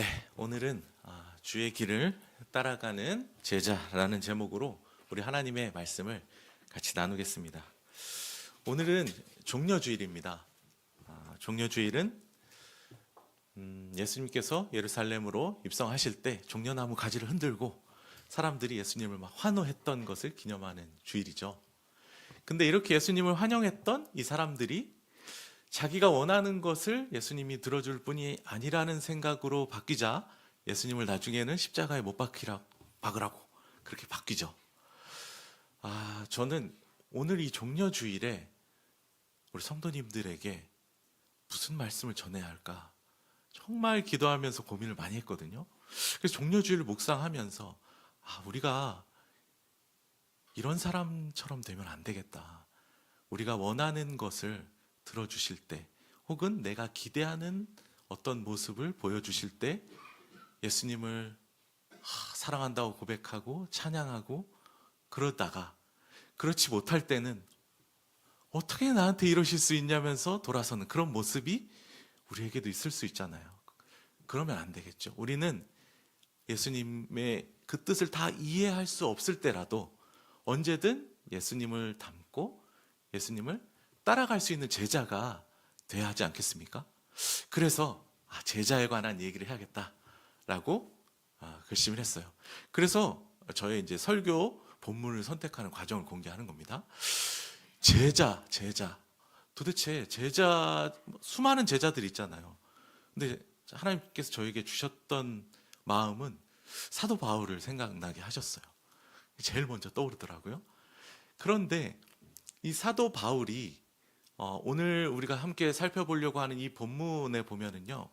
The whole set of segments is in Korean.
네, 오늘은 주의 길을 따라가는 제자라는 제목으로 우리 하나님의 말씀을 같이 나누겠습니다. 오늘은 종려주일입니다. 종려주일은 예수님께서 예루살렘으로 입성하실 때 종려나무 가지를 흔들고 사람들이 예수님을 막 환호했던 것을 기념하는 주일이죠. 근데 이렇게 예수님을 환영했던 이 사람들이 자기가 원하는 것을 예수님이 들어줄 뿐이 아니라는 생각으로 바뀌자 예수님을 나중에는 십자가에 못 박으라고 그렇게 바뀌죠. 저는 오늘 이 종려주일에 우리 성도님들에게 무슨 말씀을 전해야 할까 정말 기도하면서 고민을 많이 했거든요. 그래서 종려주일을 묵상하면서 우리가 이런 사람처럼 되면 안 되겠다. 우리가 원하는 것을 들어주실 때 혹은 내가 기대하는 어떤 모습을 보여주실 때 예수님을 사랑한다고 고백하고 찬양하고 그러다가 그렇지 못할 때는 어떻게 나한테 이러실 수 있냐면서 돌아서는 그런 모습이 우리에게도 있을 수 있잖아요. 그러면 안 되겠죠. 우리는 예수님의 그 뜻을 다 이해할 수 없을 때라도 언제든 예수님을 닮고 예수님을 따라갈 수 있는 제자가 돼야 하지 않겠습니까? 그래서 제자에 관한 얘기를 해야겠다라고 결심을 했어요. 그래서 저의 이제 설교 본문을 선택하는 과정을 공개하는 겁니다. 제자. 도대체 제자, 수많은 제자들이 있잖아요. 근데 하나님께서 저에게 주셨던 마음은 사도 바울을 생각나게 하셨어요. 제일 먼저 떠오르더라고요. 그런데 이 사도 바울이 오늘 우리가 함께 살펴보려고 하는 이 본문에 보면은요,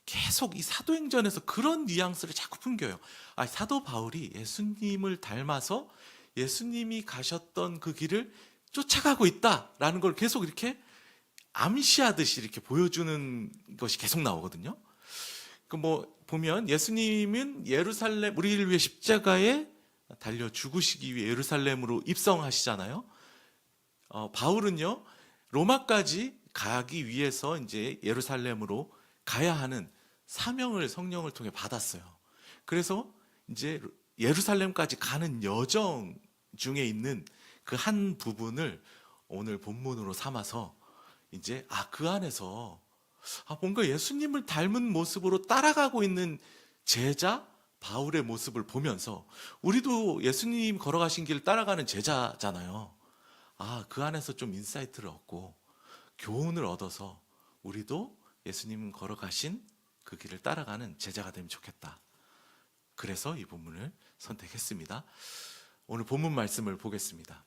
계속 이 사도행전에서 그런 뉘앙스를 자꾸 풍겨요. 사도 바울이 예수님을 닮아서 예수님이 가셨던 그 길을 쫓아가고 있다라는 걸 계속 이렇게 암시하듯이 이렇게 보여주는 것이 계속 나오거든요. 보면 예수님은 예루살렘, 우리를 위해 십자가에 달려 죽으시기 위해 예루살렘으로 입성하시잖아요. 바울은요, 로마까지 가기 위해서 이제 예루살렘으로 가야 하는 사명을 성령을 통해 받았어요. 그래서 이제 예루살렘까지 가는 여정 중에 있는 그 한 부분을 오늘 본문으로 삼아서 이제 그 안에서 뭔가 예수님을 닮은 모습으로 따라가고 있는 제자 바울의 모습을 보면서 우리도 예수님 걸어가신 길을 따라가는 제자잖아요. 그 안에서 좀 인사이트를 얻고 교훈을 얻어서 우리도 예수님 걸어가신 그 길을 따라가는 제자가 되면 좋겠다. 그래서 이 본문을 선택했습니다. 오늘 본문 말씀을 보겠습니다.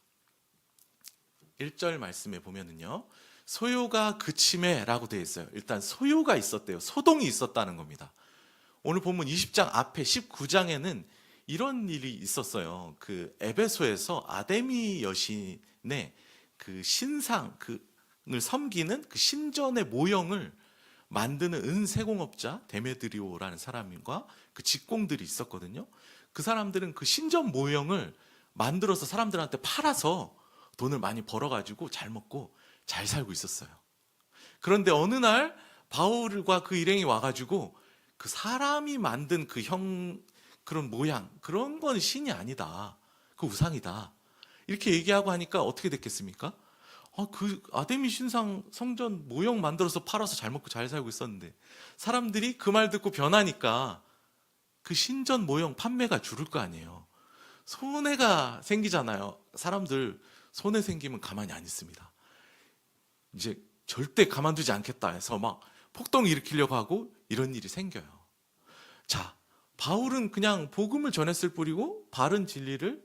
1절 말씀에 보면은요, 소요가 그침에 라고 되어 있어요. 일단 소요가 있었대요. 소동이 있었다는 겁니다. 오늘 본문 20장 앞에 19장에는 이런 일이 있었어요. 그 에베소에서 아데미 여신의 그 신상을 섬기는 그 신전의 모형을 만드는 은세공업자 데메드리오라는 사람과 그 직공들이 있었거든요. 그 사람들은 그 신전 모형을 만들어서 사람들한테 팔아서 돈을 많이 벌어가지고 잘 먹고 잘 살고 있었어요. 그런데 어느 날 바울과 그 일행이 와가지고 그 사람이 만든 그런 모양, 그런 건 신이 아니다. 그 우상이다. 이렇게 얘기하고 하니까 어떻게 됐겠습니까? 그 아데미 신상 성전 모형 만들어서 팔아서 잘 먹고 잘 살고 있었는데 사람들이 그 말 듣고 변하니까 그 신전 모형 판매가 줄을 거 아니에요. 손해가 생기잖아요. 사람들 손해 생기면 가만히 안 있습니다. 이제 절대 가만두지 않겠다 해서 막 폭동을 일으키려고 하고 이런 일이 생겨요. 자, 바울은 그냥 복음을 전했을 뿐이고 바른 진리를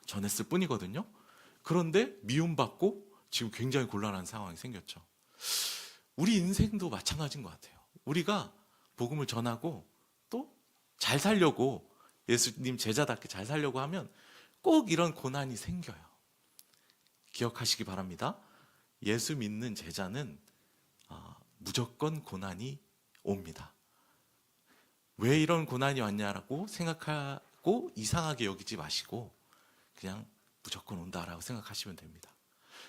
전했을 뿐이거든요. 그런데 미움받고 지금 굉장히 곤란한 상황이 생겼죠. 우리 인생도 마찬가지인 것 같아요. 우리가 복음을 전하고 또 잘 살려고, 예수님 제자답게 잘 살려고 하면 꼭 이런 고난이 생겨요. 기억하시기 바랍니다. 예수 믿는 제자는 무조건 고난이 옵니다. 왜 이런 고난이 왔냐라고 생각하고 이상하게 여기지 마시고 그냥 무조건 온다라고 생각하시면 됩니다.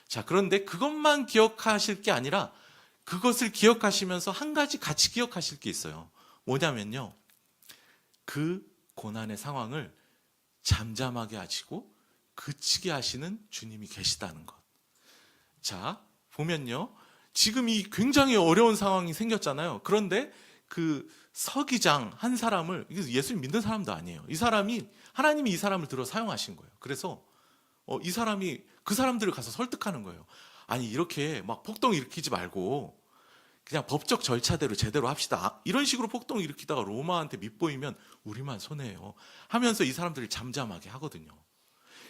자, 그런데 그것만 기억하실 게 아니라 그것을 기억하시면서 한 가지 같이 기억하실 게 있어요. 뭐냐면요, 그 고난의 상황을 잠잠하게 하시고 그치게 하시는 주님이 계시다는 것. 자, 보면요, 지금 이 굉장히 어려운 상황이 생겼잖아요. 그런데 그 서기장 한 사람을, 예수님 믿는 사람도 아니에요. 이 사람이, 하나님이 이 사람을 들어 사용하신 거예요. 그래서 이 사람이 그 사람들을 가서 설득하는 거예요. 아니, 이렇게 막 폭동 일으키지 말고 그냥 법적 절차대로 제대로 합시다. 이런 식으로 폭동 일으키다가 로마한테 밑보이면 우리만 손해예요 하면서 이 사람들을 잠잠하게 하거든요.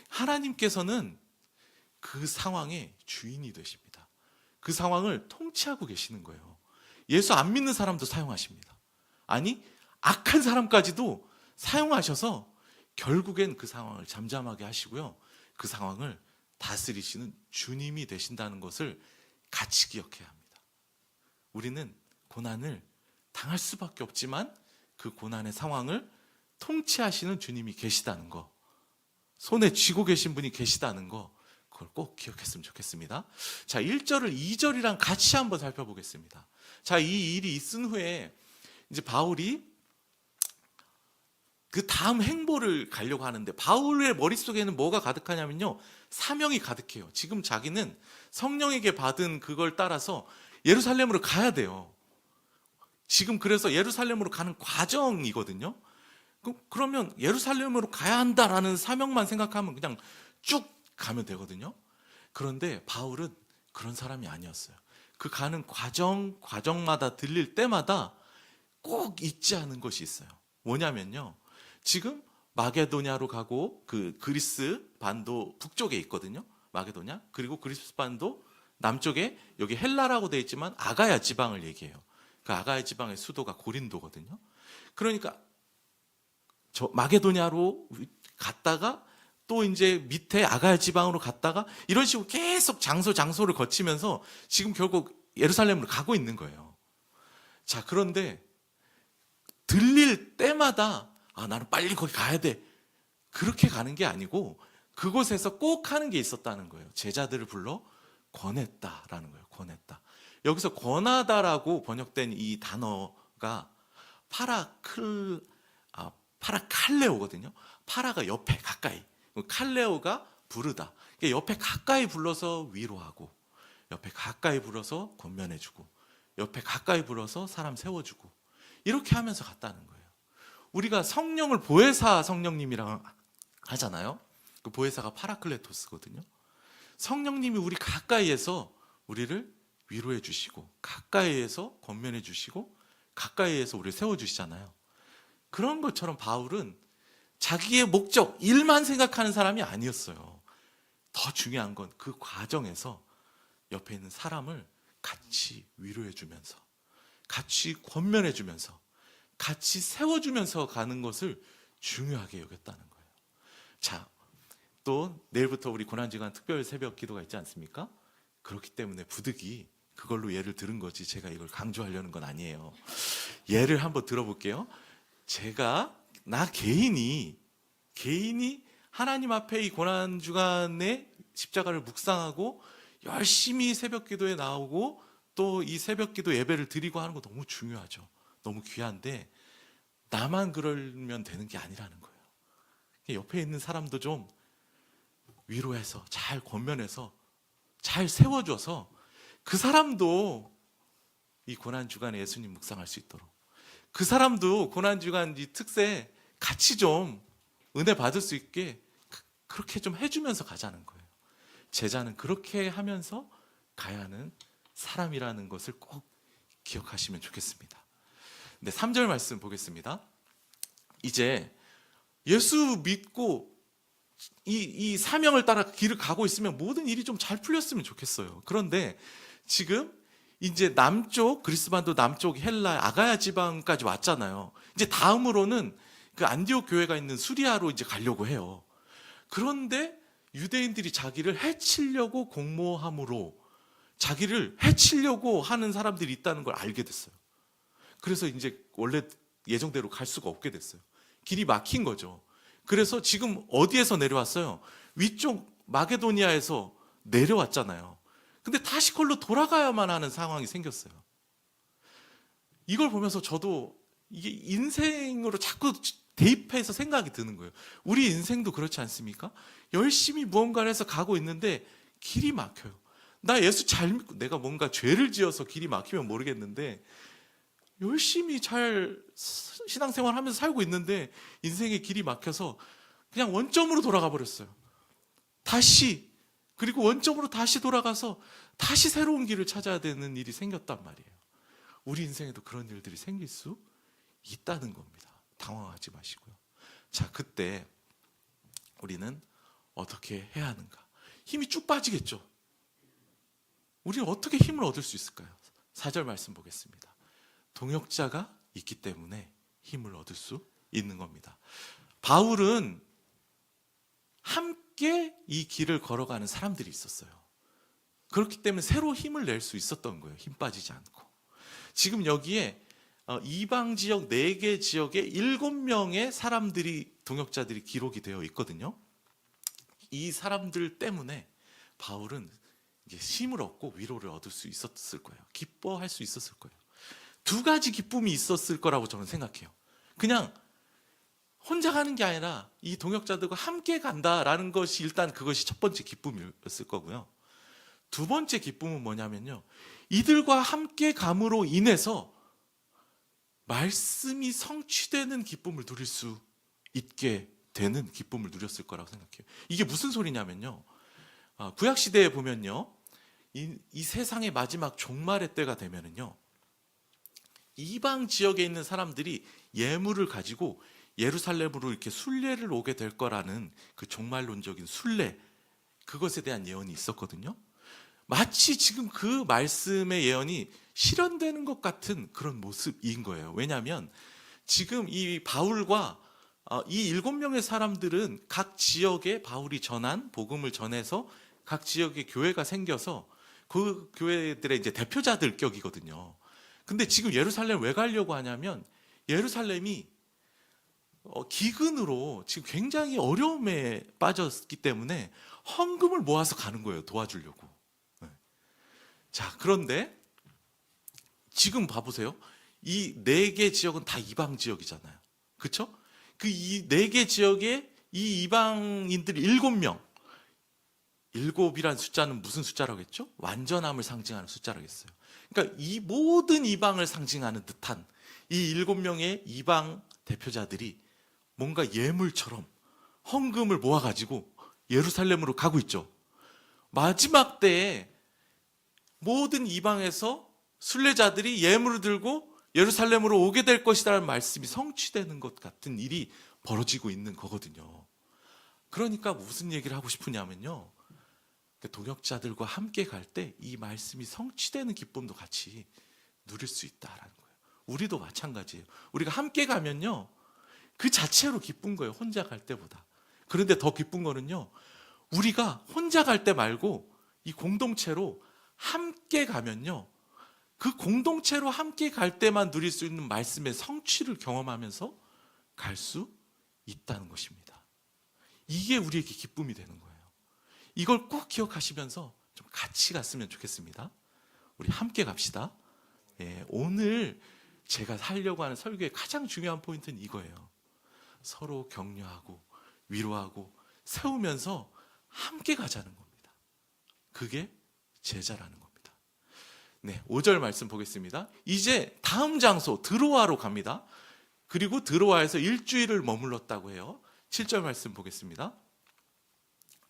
하나님께서는 그 상황의 주인이 되십니다. 그 상황을 통치하고 계시는 거예요. 예수 안 믿는 사람도 사용하십니다. 아니, 악한 사람까지도 사용하셔서 결국엔 그 상황을 잠잠하게 하시고요, 그 상황을 다스리시는 주님이 되신다는 것을 같이 기억해야 합니다. 우리는 고난을 당할 수밖에 없지만 그 고난의 상황을 통치하시는 주님이 계시다는 거, 손에 쥐고 계신 분이 계시다는 거, 그걸 꼭 기억했으면 좋겠습니다. 자, 1절을 2절이랑 같이 한번 살펴보겠습니다. 자, 이 일이 있은 후에 이제 바울이 그 다음 행보를 가려고 하는데, 바울의 머릿속에는 뭐가 가득하냐면요, 사명이 가득해요. 지금 자기는 성령에게 받은 그걸 따라서 예루살렘으로 가야 돼요. 지금 그래서 예루살렘으로 가는 과정이거든요. 그러면 예루살렘으로 가야 한다라는 사명만 생각하면 그냥 쭉 가면 되거든요. 그런데 바울은 그런 사람이 아니었어요. 그 가는 과정마다 들릴 때마다 꼭 잊지 않은 것이 있어요. 뭐냐면요, 지금 마게도냐로 가고 그 그리스 반도 북쪽에 있거든요. 마게도냐. 그리고 그리스 반도 남쪽에 여기 헬라라고 되어 있지만 아가야 지방을 얘기해요. 그 아가야 지방의 수도가 고린도거든요. 그러니까 저 마게도냐로 갔다가 또 이제 밑에 아가야 지방으로 갔다가 이런 식으로 계속 장소를 거치면서 지금 결국 예루살렘으로 가고 있는 거예요. 자, 그런데 들릴 때마다 나는 빨리 거기 가야 돼, 그렇게 가는 게 아니고 그곳에서 꼭 하는 게 있었다는 거예요. 제자들을 불러 권했다라는 거예요. 권했다. 여기서 권하다라고 번역된 이 단어가 파라칼레오거든요. 파라가 옆에 가까이, 칼레오가 부르다. 옆에 가까이 불러서 위로하고, 옆에 가까이 불러서 권면해주고, 옆에 가까이 불러서 사람 세워주고, 이렇게 하면서 갔다는 거예요. 우리가 성령을 보혜사 성령님이랑 하잖아요. 그 보혜사가 파라클레토스거든요. 성령님이 우리 가까이에서 우리를 위로해 주시고, 가까이에서 권면해 주시고, 가까이에서 우리를 세워 주시잖아요. 그런 것처럼 바울은 자기의 목적, 일만 생각하는 사람이 아니었어요. 더 중요한 건 그 과정에서 옆에 있는 사람을 같이 위로해 주면서, 같이 권면해 주면서, 같이 세워주면서 가는 것을 중요하게 여겼다는 거예요. 자, 또 내일부터 우리 고난주간 특별 새벽 기도가 있지 않습니까? 그렇기 때문에 부득이 그걸로 예를 들은 거지, 제가 이걸 강조하려는 건 아니에요. 예를 한번 들어볼게요. 나 개인이 하나님 앞에 이 고난주간에 십자가를 묵상하고 열심히 새벽 기도에 나오고 또 이 새벽 기도 예배를 드리고 하는 거 너무 중요하죠. 너무 귀한데 나만 그러면 되는 게 아니라는 거예요. 옆에 있는 사람도 좀 위로해서, 잘 권면해서, 잘 세워줘서 그 사람도 이 고난주간에 예수님 묵상할 수 있도록, 그 사람도 고난주간 이 특세 같이 좀 은혜 받을 수 있게 그렇게 좀 해주면서 가자는 거예요. 제자는 그렇게 하면서 가야 하는 사람이라는 것을 꼭 기억하시면 좋겠습니다. 네, 3절 말씀 보겠습니다. 이제 예수 믿고 이 사명을 따라 길을 가고 있으면 모든 일이 좀 잘 풀렸으면 좋겠어요. 그런데 지금 이제 남쪽, 그리스 반도 남쪽 헬라 아가야 지방까지 왔잖아요. 이제 다음으로는 그 안디옥 교회가 있는 수리아로 이제 가려고 해요. 그런데 유대인들이 자기를 해치려고 공모함으로 자기를 해치려고 하는 사람들이 있다는 걸 알게 됐어요. 그래서 이제 원래 예정대로 갈 수가 없게 됐어요. 길이 막힌 거죠. 그래서 지금 어디에서 내려왔어요? 위쪽 마게도니아에서 내려왔잖아요. 근데 다시 그걸로 돌아가야만 하는 상황이 생겼어요. 이걸 보면서 저도 이게 인생으로 자꾸 대입해서 생각이 드는 거예요. 우리 인생도 그렇지 않습니까? 열심히 무언가를 해서 가고 있는데 길이 막혀요. 나 예수 잘 믿고 내가 뭔가 죄를 지어서 길이 막히면 모르겠는데 열심히 잘 신앙생활 하면서 살고 있는데 인생의 길이 막혀서 그냥 원점으로 돌아가 버렸어요. 그리고 원점으로 다시 돌아가서 다시 새로운 길을 찾아야 되는 일이 생겼단 말이에요. 우리 인생에도 그런 일들이 생길 수 있다는 겁니다. 당황하지 마시고요. 자, 그때 우리는 어떻게 해야 하는가? 힘이 쭉 빠지겠죠. 우리는 어떻게 힘을 얻을 수 있을까요? 4절 말씀 보겠습니다. 동역자가 있기 때문에 힘을 얻을 수 있는 겁니다. 바울은 함께 이 길을 걸어가는 사람들이 있었어요. 그렇기 때문에 새로 힘을 낼 수 있었던 거예요. 힘 빠지지 않고. 지금 여기에 이방 지역 4개 지역에 7명의 사람들이, 동역자들이 기록이 되어 있거든요. 이 사람들 때문에 바울은 이제 힘을 얻고 위로를 얻을 수 있었을 거예요. 기뻐할 수 있었을 거예요. 2가지 기쁨이 있었을 거라고 저는 생각해요. 그냥 혼자 가는 게 아니라 이 동역자들과 함께 간다라는 것이 일단 그것이 첫 번째 기쁨이었을 거고요. 2번째 기쁨은 뭐냐면요, 이들과 함께 감으로 인해서 말씀이 성취되는 기쁨을 누릴 수 있게 되는 기쁨을 누렸을 거라고 생각해요. 이게 무슨 소리냐면요, 구약시대에 보면요, 이 세상의 마지막 종말의 때가 되면은요, 이방 지역에 있는 사람들이 예물을 가지고 예루살렘으로 이렇게 순례를 오게 될 거라는 그 종말론적인 순례, 그것에 대한 예언이 있었거든요. 마치 지금 그 말씀의 예언이 실현되는 것 같은 그런 모습인 거예요. 왜냐하면 지금 이 바울과 이 7명의 사람들은 각 지역에 바울이 전한 복음을 전해서 각 지역에 교회가 생겨서 그 교회들의 이제 대표자들 격이거든요. 근데 지금 예루살렘 왜 가려고 하냐면 예루살렘이 기근으로 지금 굉장히 어려움에 빠졌기 때문에 헌금을 모아서 가는 거예요. 도와주려고. 자, 그런데 지금 봐보세요. 이 4개 지역은 다 이방 지역이잖아요. 그렇죠? 그 이 4개 지역에 이 이방인들 7명, 7이란 숫자는 무슨 숫자라고 했죠? 완전함을 상징하는 숫자라고 했어요. 그러니까 이 모든 이방을 상징하는 듯한 이 7명의 이방 대표자들이 뭔가 예물처럼 헌금을 모아가지고 예루살렘으로 가고 있죠. 마지막 때에 모든 이방에서 순례자들이 예물을 들고 예루살렘으로 오게 될 것이라는 말씀이 성취되는 것 같은 일이 벌어지고 있는 거거든요. 그러니까 무슨 얘기를 하고 싶으냐면요, 동역자들과 함께 갈 때 이 말씀이 성취되는 기쁨도 같이 누릴 수 있다라는 거예요. 우리도 마찬가지예요. 우리가 함께 가면요, 그 자체로 기쁜 거예요. 혼자 갈 때보다. 그런데 더 기쁜 거는요, 우리가 혼자 갈 때 말고 이 공동체로 함께 가면요, 그 공동체로 함께 갈 때만 누릴 수 있는 말씀의 성취를 경험하면서 갈 수 있다는 것입니다. 이게 우리에게 기쁨이 되는 거예요. 이걸 꼭 기억하시면서 좀 같이 갔으면 좋겠습니다. 우리 함께 갑시다. 오늘 제가 하려고 하는 설교의 가장 중요한 포인트는 이거예요. 서로 격려하고 위로하고 세우면서 함께 가자는 겁니다. 그게 제자라는 겁니다. 네, 5절 말씀 보겠습니다. 이제 다음 장소 드로아로 갑니다. 그리고 드로아에서 일주일을 머물렀다고 해요. 7절 말씀 보겠습니다.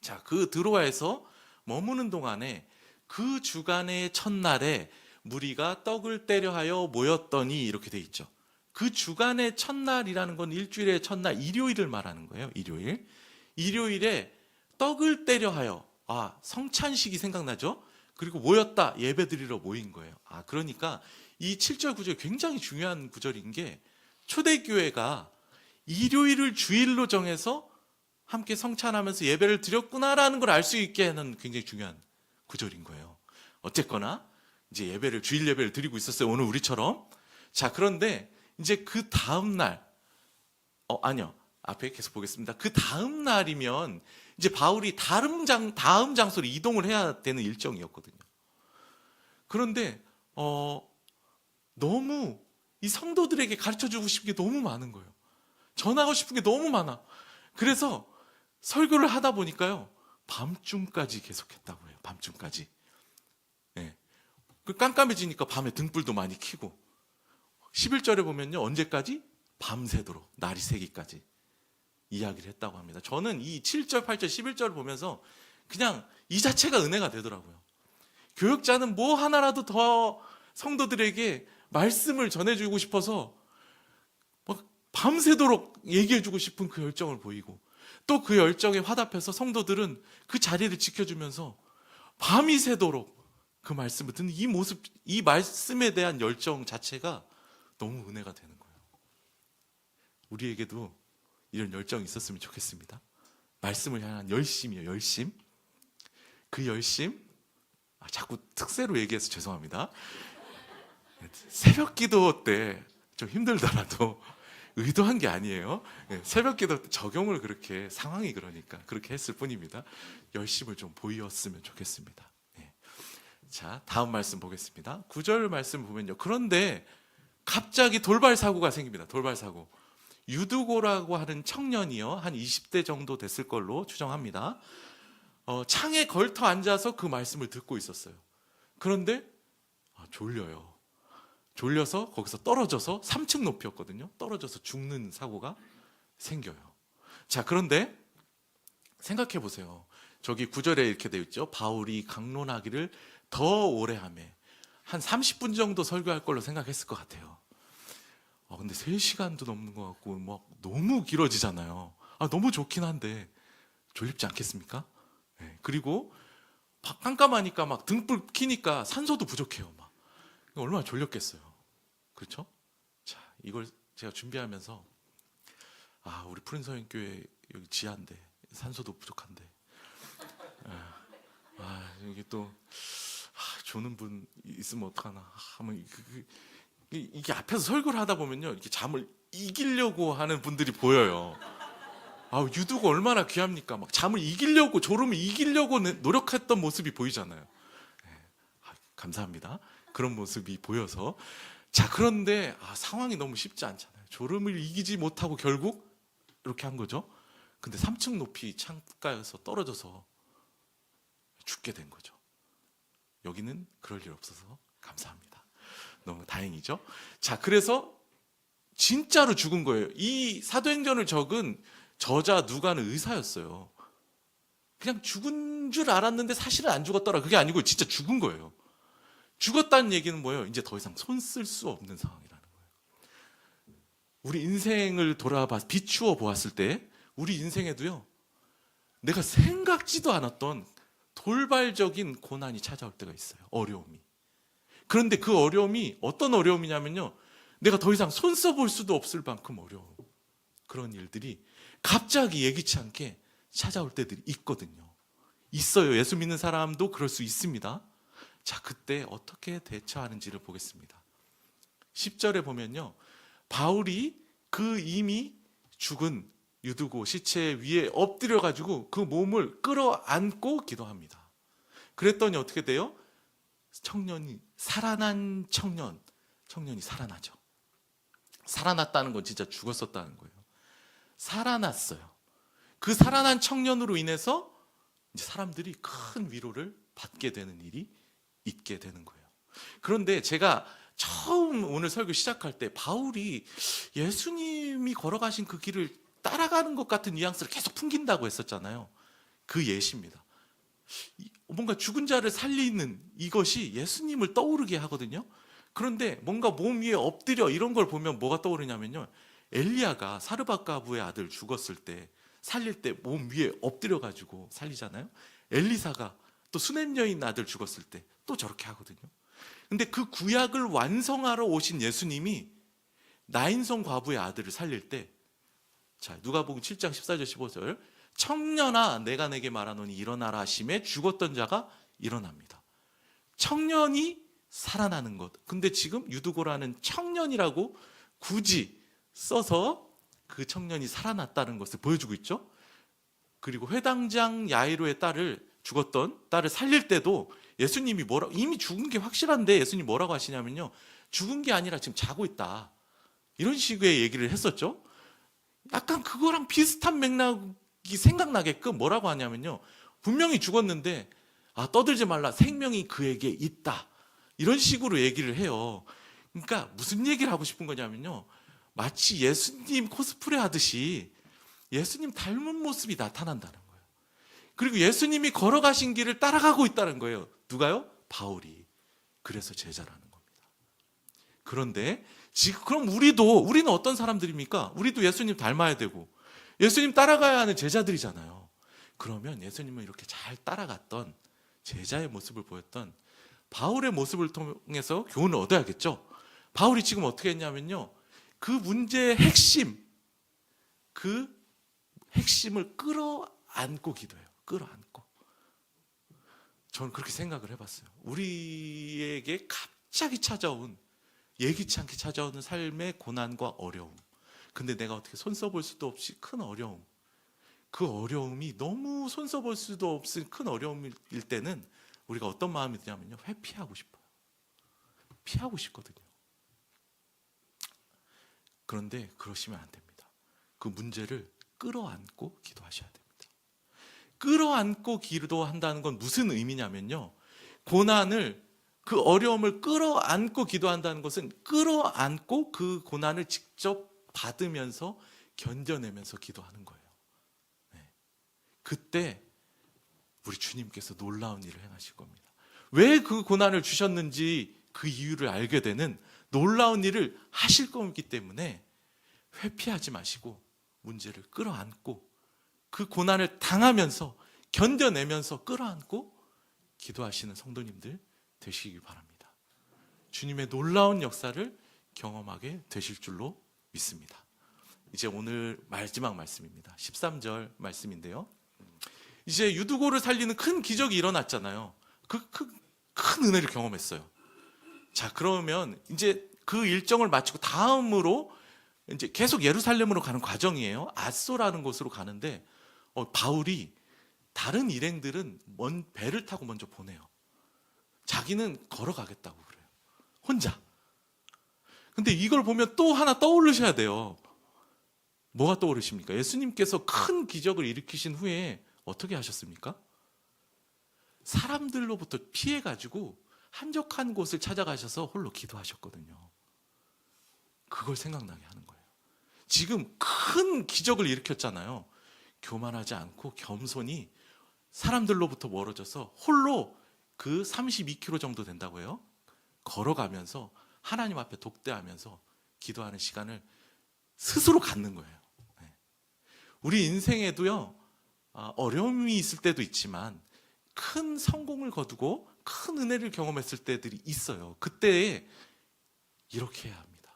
자, 그 드로아에서 머무는 동안에 그 주간의 첫날에 무리가 떡을 떼려 하여 모였더니, 이렇게 돼 있죠. 그 주간의 첫날이라는 건 일주일의 첫날 일요일을 말하는 거예요. 일요일에 떡을 떼려 하여, 성찬식이 생각나죠? 그리고 모였다, 예배드리러 모인 거예요. 그러니까 이 7절 구절이 굉장히 중요한 구절인 게, 초대교회가 일요일을 주일로 정해서 함께 성찬하면서 예배를 드렸구나라는 걸 알 수 있게 하는 굉장히 중요한 구절인 거예요. 어쨌거나 이제 주일 예배를 드리고 있었어요. 오늘 우리처럼. 자, 그런데 이제 그 다음 날, 앞에 계속 보겠습니다. 그 다음 날이면 이제 바울이 다음 장소로 이동을 해야 되는 일정이었거든요. 그런데 너무 이 성도들에게 가르쳐주고 싶은 게 너무 많은 거예요. 전하고 싶은 게 너무 많아. 그래서 설교를 하다 보니까요, 밤중까지 계속했다고 해요. 밤중까지. 예. 그 깜깜해지니까 밤에 등불도 많이 켜고, 11절에 보면요, 언제까지? 밤새도록, 날이 새기까지 이야기를 했다고 합니다. 저는 이 7절, 8절, 11절을 보면서 그냥 이 자체가 은혜가 되더라고요. 교역자는 뭐 하나라도 더 성도들에게 말씀을 전해주고 싶어서 막 밤새도록 얘기해주고 싶은 그 열정을 보이고, 또 그 열정에 화답해서 성도들은 그 자리를 지켜주면서 밤이 새도록 그 말씀을 듣는 이 모습, 이 말씀에 대한 열정 자체가 너무 은혜가 되는 거예요. 우리에게도 이런 열정이 있었으면 좋겠습니다. 말씀을 향한 열심이에요. 열심. 그 열심, 자꾸 특세로 얘기해서 죄송합니다. 새벽 기도 때 좀 힘들더라도 의도한 게 아니에요. 새벽 기도 때 적용을 그렇게, 상황이 그러니까 그렇게 했을 뿐입니다. 열심을 좀 보였으면 좋겠습니다. 자, 다음 말씀 보겠습니다. 9절 말씀 보면요, 그런데 갑자기 돌발 사고가 생깁니다. 돌발 사고. 유두고라고 하는 청년이요, 한 20대 정도 됐을 걸로 추정합니다. 창에 걸터 앉아서 그 말씀을 듣고 있었어요. 그런데 졸려요. 졸려서 거기서 떨어져서 3층 높이였거든요. 떨어져서 죽는 사고가 생겨요. 자, 그런데 생각해 보세요. 저기 9절에 이렇게 되어 있죠. 바울이 강론하기를 더 오래 하매, 한 30분 정도 설교할 걸로 생각했을 것 같아요. 근데 3시간도 넘는 것 같고 막 너무 길어지잖아요. 너무 좋긴 한데 졸립지 않겠습니까? 그리고 깜깜하니까 막 등불 켜니까 산소도 부족해요. 막 얼마나 졸렸겠어요. 그렇죠? 자, 이걸 제가 준비하면서 우리 푸른서연교회 여기 지하인데 산소도 부족한데 여기 또 조는 분 있으면 어떡하나 하면 이게 앞에서 설교를 하다 보면요, 이렇게 잠을 이기려고 하는 분들이 보여요. 유두가 얼마나 귀합니까? 막 잠을 이기려고, 졸음을 이기려고 노력했던 모습이 보이잖아요. 감사합니다. 그런 모습이 보여서. 자, 그런데 상황이 너무 쉽지 않잖아요. 졸음을 이기지 못하고 결국 이렇게 한 거죠. 근데 3층 높이 창가에서 떨어져서 죽게 된 거죠. 여기는 그럴 일 없어서 감사합니다. 너무 다행이죠. 자, 그래서 진짜로 죽은 거예요. 이 사도행전을 적은 저자 누가는 의사였어요. 그냥 죽은 줄 알았는데 사실은 안 죽었더라. 그게 아니고 진짜 죽은 거예요. 죽었다는 얘기는 뭐예요? 이제 더 이상 손 쓸 수 없는 상황이라는 거예요. 우리 인생을 비추어 보았을 때 우리 인생에도요, 내가 생각지도 않았던 돌발적인 고난이 찾아올 때가 있어요. 어려움이. 그런데 그 어려움이 어떤 어려움이냐면요, 내가 더 이상 손 써볼 수도 없을 만큼 어려운 그런 일들이 갑자기 예기치 않게 찾아올 때들이 있거든요. 있어요. 예수 믿는 사람도 그럴 수 있습니다. 자, 그때 어떻게 대처하는지를 보겠습니다. 10절에 보면요, 바울이 그 이미 죽은 유두고 시체 위에 엎드려 가지고 그 몸을 끌어안고 기도합니다. 그랬더니 어떻게 돼요? 살아난 청년이 살아나죠. 살아났다는 건 진짜 죽었었다는 거예요. 살아났어요. 그 살아난 청년으로 인해서 이제 사람들이 큰 위로를 받게 되는 일이 있게 되는 거예요. 그런데 제가 처음 오늘 설교 시작할 때 바울이 예수님이 걸어가신 그 길을 따라가는 것 같은 뉘앙스를 계속 풍긴다고 했었잖아요. 그 예시입니다. 뭔가 죽은 자를 살리는 이것이 예수님을 떠오르게 하거든요. 그런데 뭔가 몸 위에 엎드려 이런 걸 보면 뭐가 떠오르냐면요, 엘리야가 사르밧가부의 아들 죽었을 때 살릴 때 몸 위에 엎드려 가지고 살리잖아요. 엘리사가 또 수넴 여인 아들 죽었을 때 또 저렇게 하거든요. 근데 그 구약을 완성하러 오신 예수님이 나인성 과부의 아들을 살릴 때, 자, 누가복음 7장 14절 15절, 청년아 내가 내게 말하노니 일어나라 하심에 죽었던 자가 일어납니다. 청년이 살아나는 것. 근데 지금 유두고라는 청년이라고 굳이 써서 그 청년이 살아났다는 것을 보여주고 있죠. 그리고 회당장 야이로의 죽었던 딸을 살릴 때도 예수님이 이미 죽은 게 확실한데 예수님이 뭐라고 하시냐면요, 죽은 게 아니라 지금 자고 있다, 이런 식의 얘기를 했었죠. 약간 그거랑 비슷한 맥락이 생각나게끔 뭐라고 하냐면요, 분명히 죽었는데 떠들지 말라, 생명이 그에게 있다, 이런 식으로 얘기를 해요. 그러니까 무슨 얘기를 하고 싶은 거냐면요, 마치 예수님 코스프레 하듯이 예수님 닮은 모습이 나타난다는 거예요. 그리고 예수님이 걸어가신 길을 따라가고 있다는 거예요. 누가요? 바울이. 그래서 제자라는 겁니다. 그런데 지금 그럼 우리는 어떤 사람들입니까? 우리도 예수님 닮아야 되고 예수님 따라가야 하는 제자들이잖아요. 그러면 예수님을 이렇게 잘 따라갔던 제자의 모습을 보였던 바울의 모습을 통해서 교훈을 얻어야겠죠. 바울이 지금 어떻게 했냐면요, 그 문제의 그 핵심을 끌어안고 기도해요. 끌어안고. 저는 그렇게 생각을 해봤어요. 우리에게 갑자기 찾아온, 예기치 않게 찾아오는 삶의 고난과 어려움, 근데 내가 어떻게 손 써볼 수도 없이 큰 어려움, 그 어려움이 너무 손 써볼 수도 없은 큰 어려움일 때는 우리가 어떤 마음이 드냐면요, 회피하고 싶어요. 피하고 싶거든요. 그런데 그러시면 안 됩니다. 그 문제를 끌어안고 기도하셔야 됩니다. 끌어안고 기도한다는 건 무슨 의미냐면요, 고난을, 그 어려움을 끌어안고 기도한다는 것은 끌어안고 그 고난을 직접 받으면서 견뎌내면서 기도하는 거예요. 네. 그때 우리 주님께서 놀라운 일을 행하실 겁니다. 왜 그 고난을 주셨는지 그 이유를 알게 되는 놀라운 일을 하실 거기 때문에 회피하지 마시고 문제를 끌어안고 그 고난을 당하면서 견뎌내면서 끌어안고 기도하시는 성도님들 되시길 바랍니다. 주님의 놀라운 역사를 경험하게 되실 줄로 믿습니다. 이제 오늘 마지막 말씀입니다. 13절 말씀인데요, 이제 유두고를 살리는 큰 기적이 일어났잖아요. 큰 은혜를 경험했어요. 자, 그러면 이제 그 일정을 마치고 다음으로 이제 계속 예루살렘으로 가는 과정이에요. 앗소라는 곳으로 가는데 바울이 다른 일행들은 배를 타고 먼저 보내요. 자기는 걸어가겠다고 그래요. 혼자. 근데 이걸 보면 또 하나 떠오르셔야 돼요. 뭐가 떠오르십니까? 예수님께서 큰 기적을 일으키신 후에 어떻게 하셨습니까? 사람들로부터 피해가지고 한적한 곳을 찾아가셔서 홀로 기도하셨거든요. 그걸 생각나게 하는 거예요. 지금 큰 기적을 일으켰잖아요. 교만하지 않고 겸손히 사람들로부터 멀어져서 홀로 그 32km 정도 된다고 해요. 걸어가면서 하나님 앞에 독대하면서 기도하는 시간을 스스로 갖는 거예요. 네. 우리 인생에도요, 어려움이 있을 때도 있지만 큰 성공을 거두고 큰 은혜를 경험했을 때들이 있어요. 그때 이렇게 해야 합니다.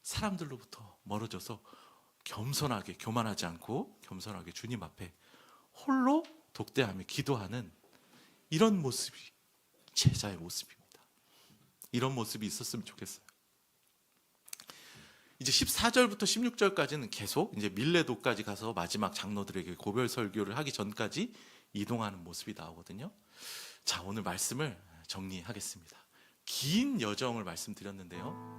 사람들로부터 멀어져서 겸손하게, 교만하지 않고 겸손하게 주님 앞에 홀로 독대하며 기도하는 이런 모습이 제자의 모습입니다. 이런 모습이 있었으면 좋겠어요. 이제 14절부터 16절까지는 계속 이제 밀레도까지 가서 마지막 장로들에게 고별 설교를 하기 전까지 이동하는 모습이 나오거든요. 자, 오늘 말씀을 정리하겠습니다. 긴 여정을 말씀드렸는데요,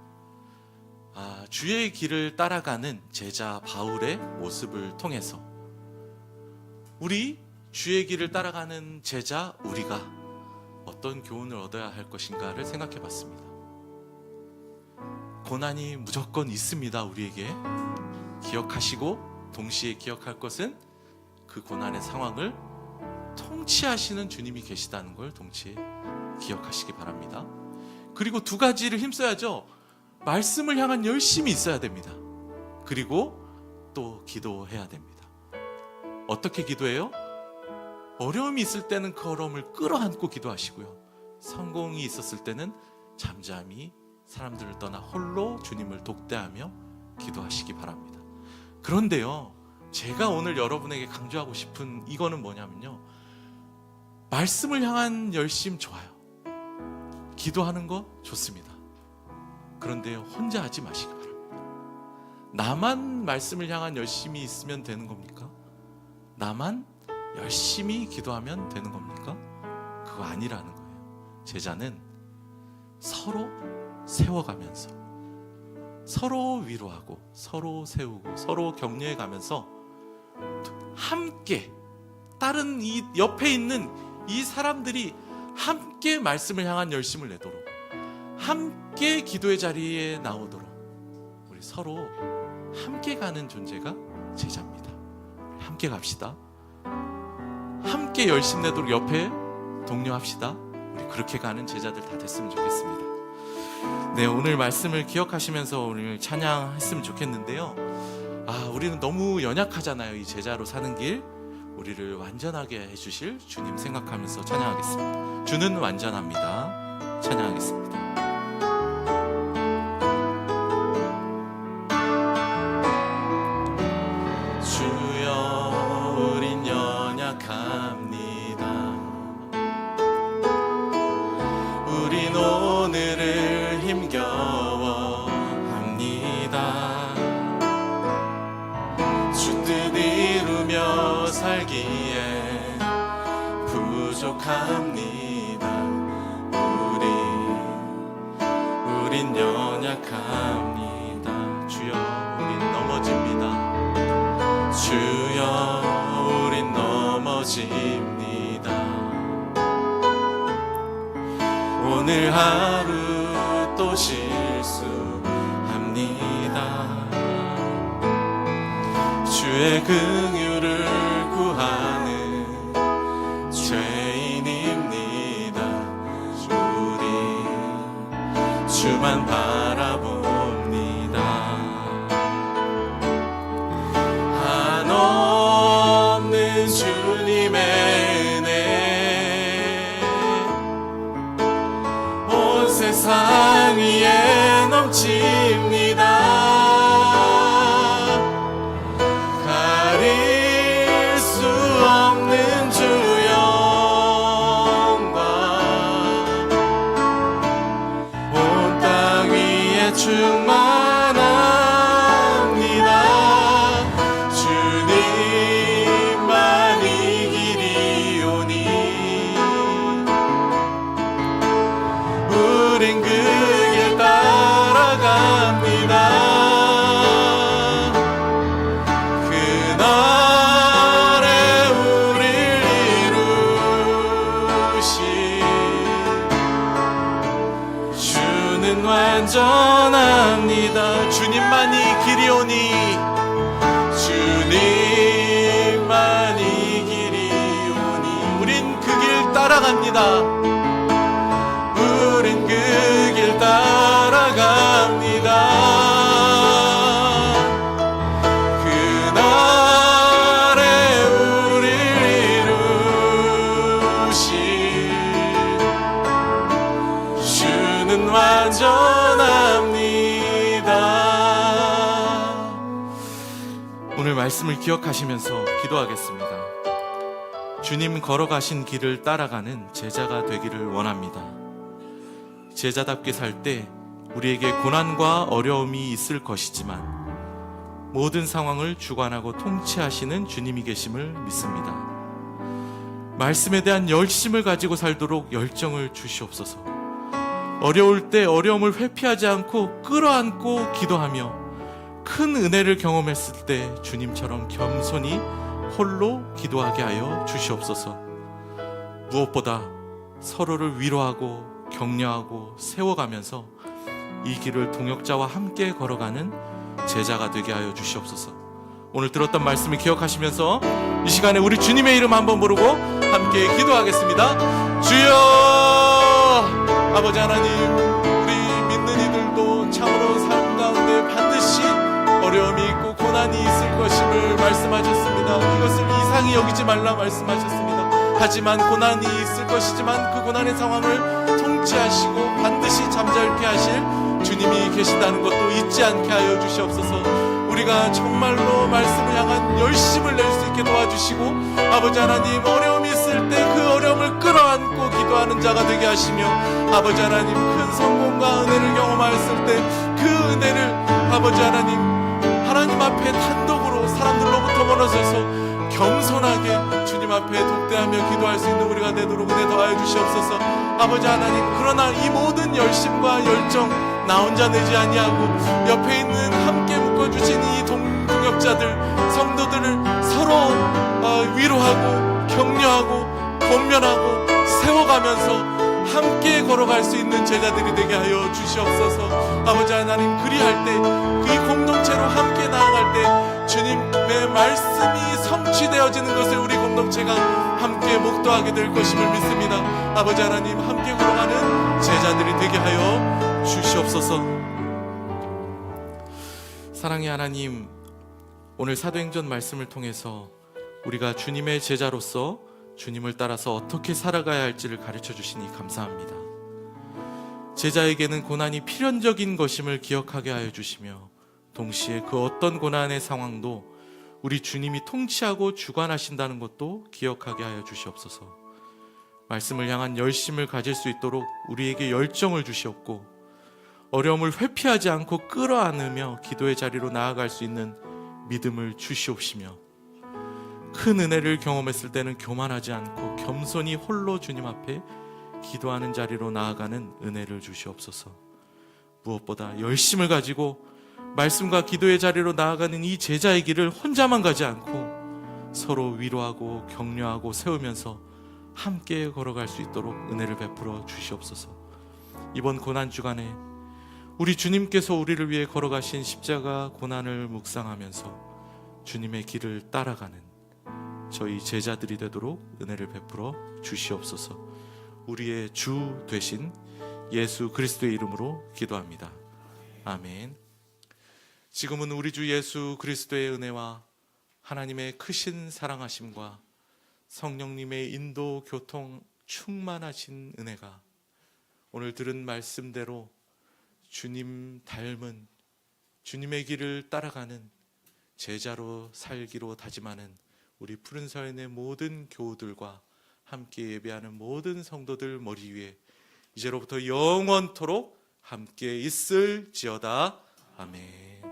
주의 길을 따라가는 제자 바울의 모습을 통해서 우리 주의 길을 따라가는 제자 우리가 어떤 교훈을 얻어야 할 것인가를 생각해 봤습니다. 고난이 무조건 있습니다. 우리에게 기억하시고 동시에 기억할 것은 그 고난의 상황을 통치하시는 주님이 계시다는 걸 동시에 기억하시기 바랍니다. 그리고 두 가지를 힘써야죠. 말씀을 향한 열심이 있어야 됩니다. 그리고 또 기도해야 됩니다. 어떻게 기도해요? 어려움이 있을 때는 그 어려움을 끌어안고 기도하시고요, 성공이 있었을 때는 잠잠히 사람들을 떠나 홀로 주님을 독대하며 기도하시기 바랍니다. 그런데요, 제가 오늘 여러분에게 강조하고 싶은 이거는 뭐냐면요, 말씀을 향한 열심 좋아요. 기도하는 거 좋습니다. 그런데요, 혼자 하지 마시기 바랍니다. 나만 말씀을 향한 열심이 있으면 되는 겁니까? 나만 열심히 기도하면 되는 겁니까? 그거 아니라는 거예요. 제자는 서로 세워가면서, 서로 위로하고 서로 세우고 서로 격려해가면서 함께, 다른 이 옆에 있는 이 사람들이 함께 말씀을 향한 열심을 내도록, 함께 기도의 자리에 나오도록 우리 서로 함께 가는 존재가 제자입니다. 함께 갑시다. 함께 열심 내도록 옆에 독려합시다. 우리 그렇게 가는 제자들 다 됐으면 좋겠습니다. 네, 오늘 말씀을 기억하시면서 오늘 찬양했으면 좋겠는데요. 우리는 너무 연약하잖아요. 이 제자로 사는 길, 우리를 완전하게 해주실 주님 생각하면서 찬양하겠습니다. 주는 완전합니다. 찬양하겠습니다. 주여, 우린 연약합니다. 우린 오늘을 힘겨워합니다. 주 뜻 이루며 살기에 부족합니다. 우린 연약합니다. 주여, 우린 넘어집니다. 주여, 우린 넘어집니다. 오늘 하루 또 실수합니다. 주의 긍휼을 구하는 죄인입니다. 우리 주만 바라봅니다. 한없는 주님의 은혜 온 세상 위에 넘칩니다. 충만합니다. 주님만이 길이오니 우린 그 길 따라갑니다. 그날에 우릴 이루신 주는 완전합니다. 주님만이 길이오니, 주님만이 길이오니 우린 그 길 따라갑니다. 우린 그 길 따라갑니다. 그날에 우릴 이루신 주는 완전합니다. 오늘 말씀을 기억하시면서 기도하겠습니다. 주님 걸어가신 길을 따라가는 제자가 되기를 원합니다. 제자답게 살 때 우리에게 고난과 어려움이 있을 것이지만 모든 상황을 주관하고 통치하시는 주님이 계심을 믿습니다. 말씀에 대한 열심을 가지고 살도록 열정을 주시옵소서. 어려울 때 어려움을 회피하지 않고 끌어안고 기도하며 큰 은혜를 경험했을 때 주님처럼 겸손히 홀로 기도하게 하여 주시옵소서. 무엇보다 서로를 위로하고 격려하고 세워가면서 이 길을 동역자와 함께 걸어가는 제자가 되게 하여 주시옵소서. 오늘 들었던 말씀을 기억하시면서 이 시간에 우리 주님의 이름 한번 부르고 함께 기도하겠습니다. 주여, 아버지 하나님, 우리 믿는 이들도 참으로 삶 가운데 반드시 어려움이 있고 고난이 있을 것임을 말씀하셨습니다. 이것을 이상히 여기지 말라 말씀하셨습니다. 하지만 고난이 있을 것이지만 그 고난의 상황을 통치하시고 반드시 잠잠케 하실 주님이 계시다는 것도 잊지 않게 하여 주시옵소서. 우리가 정말로 말씀을 향한 열심을 낼 수 있게 도와주시고, 아버지 하나님, 어려움이 있을 때 그 어려움을 끌어안고 기도하는 자가 되게 하시며, 아버지 하나님, 큰 성공과 은혜를 경험하였을 때 그 은혜를 아버지 하나님 앞에 단독으로 사람들로부터 멀어져서 겸손하게 주님 앞에 독대하며 기도할 수 있는 우리가 되도록 은혜 더하여 주시옵소서. 아버지 하나님, 그러나 이 모든 열심과 열정 나 혼자 내지 아니하고 옆에 있는 함께 묶어주신 이 동역자들, 성도들을 서로 위로하고 격려하고 권면하고 세워가면서 함께 걸어갈 수 있는 제자들이 되게 하여 주시옵소서. 아버지 하나님, 그리할 때, 이 공동체로 함께 나아갈 때 주님의 말씀이 성취되어지는 것을 우리 공동체가 함께 목도하게 될 것임을 믿습니다. 아버지 하나님, 함께 걸어가는 제자들이 되게 하여 주시옵소서. 사랑의 하나님, 오늘 사도행전 말씀을 통해서 우리가 주님의 제자로서 주님을 따라서 어떻게 살아가야 할지를 가르쳐 주시니 감사합니다. 제자에게는 고난이 필연적인 것임을 기억하게 하여 주시며, 동시에 그 어떤 고난의 상황도 우리 주님이 통치하고 주관하신다는 것도 기억하게 하여 주시옵소서. 말씀을 향한 열심을 가질 수 있도록 우리에게 열정을 주시옵고, 어려움을 회피하지 않고 끌어안으며 기도의 자리로 나아갈 수 있는 믿음을 주시옵시며, 큰 은혜를 경험했을 때는 교만하지 않고 겸손히 홀로 주님 앞에 기도하는 자리로 나아가는 은혜를 주시옵소서. 무엇보다 열심을 가지고 말씀과 기도의 자리로 나아가는 이 제자의 길을 혼자만 가지 않고 서로 위로하고 격려하고 세우면서 함께 걸어갈 수 있도록 은혜를 베풀어 주시옵소서. 이번 고난주간에 우리 주님께서 우리를 위해 걸어가신 십자가 고난을 묵상하면서 주님의 길을 따라가는 저희 제자들이 되도록 은혜를 베풀어 주시옵소서. 우리의 주 되신 예수 그리스도의 이름으로 기도합니다. 아멘. 지금은 우리 주 예수 그리스도의 은혜와 하나님의 크신 사랑하심과 성령님의 인도 교통 충만하신 은혜가 오늘 들은 말씀대로 주님 닮은, 주님의 길을 따라가는 제자로 살기로 다짐하는 우리 푸른 서연의 모든 교우들과 함께 예배하는 모든 성도들 머리 위에 이제로부터 영원토록 함께 있을지어다. 아멘.